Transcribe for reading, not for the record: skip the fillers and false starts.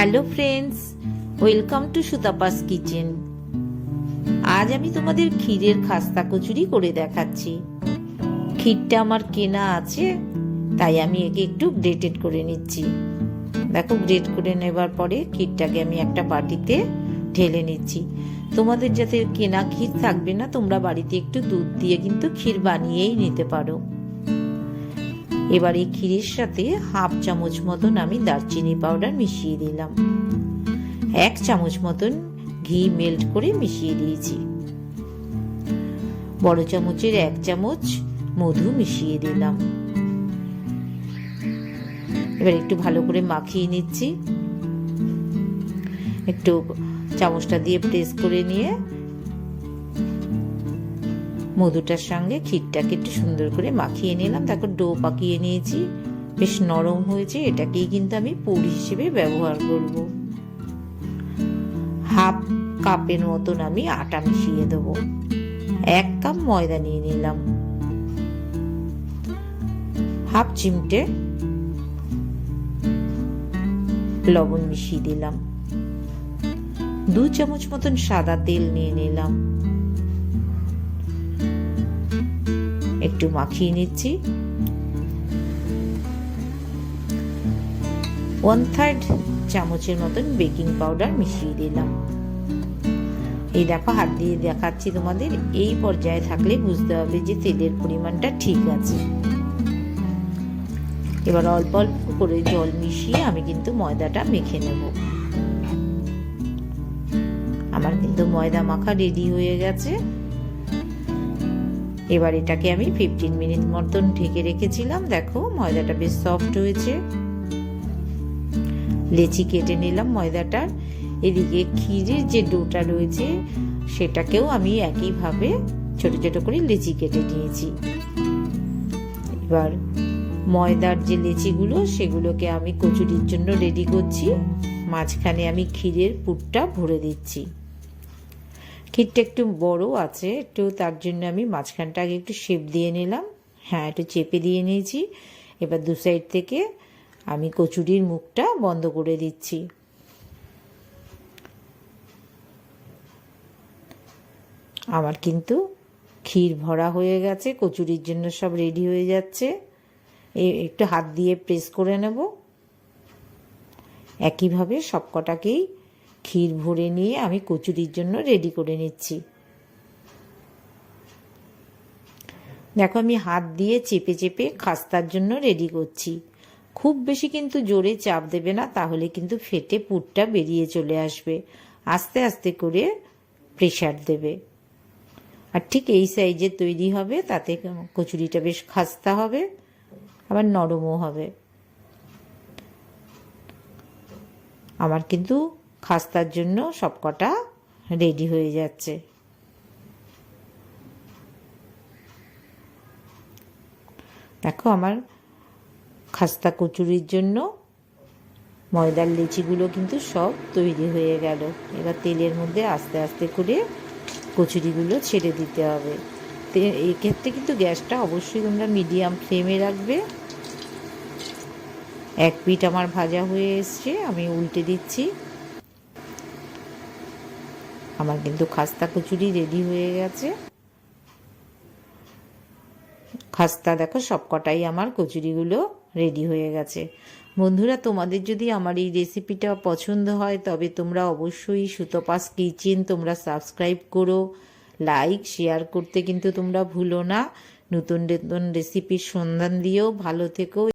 Hello friends, welcome to Sutapa's kitchen. আজ আমি তোমাদের ক্ষীরের খাস্তা কচুরি করে দেখাচ্ছি। ক্ষীরটা আমার কেনা আছে, তাই আমি একে একটু গ্রেটেড করে নিচ্ছি। দেখো, গ্রেট করে নেবার পরে ক্ষীরটাকে আমি একটা বাটিতে ঢেলে নিচ্ছি। তোমাদের যাতে কেনা ক্ষীর থাকবে না, তোমরা বাড়িতে একটু দুধ দিয়ে কিন্তু ক্ষীর বানিয়েই নিতে পারো। এবার এই ক্ষীরের সাথে হাফ চামচ মতন আমি দারচিনি পাউডার মিশিয়ে দিলাম। 1 চামচ মতন ঘি মেল্ট করে মিশিয়ে দিয়েছি। বড় চামচের 1 চামচ মধু মিশিয়ে দিলাম। এবার একটু ভালো করে মাখিয়ে নিচ্ছি। একটু চামচটা দিয়ে প্রেস করে নিয়ে মধুটার সঙ্গে ক্ষীরটাকে একটু সুন্দর করে মাখিয়ে নিলাম। দেখো, ডো পাকিয়ে নিয়েছি, বেশ নরম হয়েছে। এটাকেই কিন্তু আমি পুর হিসেবে ব্যবহার করব। হাফ কাপের মতন আমি আটা মিশিয়ে দেব। 1 কাপ ময়দা নিয়ে নিলাম। হাফ চিমটে লবণ মিশিয়ে দিলাম। 2 চামচ মতন সাদা তেল নিয়ে নিলাম। একটু মাখিয়ে নিচ্ছি। 1/3 চামচের মতন বেকিং পাউডার মিশিয়ে দিলাম। এই দেখো, হাত দিয়ে দেখাচ্ছি তোমাদের। এই পর্যায়ে থাকলে বুঝতে হবে যে তেলের পরিমাণটা ঠিক আছে। এবার অল্প অল্প করে জল মিশিয়ে আমি কিন্তু ময়দাটা মেখে নেব। আমার কিন্তু ময়দা মাখা রেডি হয়ে গেছে। এবার এটাকে আমি 15 মিনিট মতন ঢেকে রেখেছিলাম। দেখো, ময়দাটা বেশ সফট হয়েছে। লেচি কেটে নিলাম ময়দাটার। এদিকে ক্ষীরের যে ডোটা রয়েছে সেটাকেও আমি একইভাবে ছোট ছোট করে লেচি কেটে নিয়েছি। এবার ময়দার যে লেচিগুলো সেগুলোকে আমি কচুরির জন্য রেডি করছি। মাঝখানে আমি ক্ষীরের পুরটা ভরে দিচ্ছি। ক্ষীরটা একটু বড় আছে, একটু তার জন্য আমি মাঝখানটা আগে একটু শেপ দিয়ে নিলাম। হ্যাঁ, একটু চেপে দিয়ে নিয়েছি। এবার 2 সাইড থেকে আমি কচুরির মুখটা বন্ধ করে দিচ্ছি। আমার কিন্তু ক্ষীর ভরা হয়ে গেছে, কচুরির জন্য সব রেডি হয়ে যাচ্ছে। একটু হাত দিয়ে প্রেস করে নেব। একইভাবে সবকটাকেই ক্ষীর ভরে নিয়ে আমি কচুরির জন্য রেডি করে নিচ্ছি। দেখো, আমি হাত দিয়ে চেপে চেপে খাস্তার জন্য রেডি করছি। খুব বেশি কিন্তু জোরে চাপ দেবে না, তাহলে কিন্তু ফেটে পুরটা বেরিয়ে চলে আসবে। আস্তে আস্তে করে প্রেসার দেবে। আর ঠিক এই সাইজে তৈরি হবে, তাতে কচুরিটা বেশ খাস্তা হবে, আবার নরমও হবে। আমার কিন্তু খাস্তার জন্য সবকটা রেডি হয়ে যাচ্ছে। দেখো, আমার খাস্তা কচুরির জন্য ময়দার লেচিগুলো কিন্তু সব তৈরি হয়ে গেল। এবার তেলের মধ্যে আস্তে আস্তে করে কচুরিগুলো ছেড়ে দিতে হবে। এই ক্ষেত্রে কিন্তু গ্যাসটা অবশ্যই তোমরা মিডিয়াম ফ্লেমে রাখবে। 1 পিঠ আমার ভাজা হয়ে এসছে, আমি উল্টে দিচ্ছি। আমার কিন্তু খাস্তা কচুরি রেডি হয়ে গেছে। খাস্তা দেখো, সবকটাই আমার কচুরিগুলো রেডি হয়ে গেছে। বন্ধুরা, তোমাদের যদি আমার এই রেসিপিটা পছন্দ হয় তবে তোমরা অবশ্যই সুতপাস কিচেন তোমরা সাবস্ক্রাইব করো, লাইক শেয়ার করতে কিন্তু তোমরা ভুলো না। নতুন নতুন রেসিপির সন্ধান দিও। ভালো থেকো।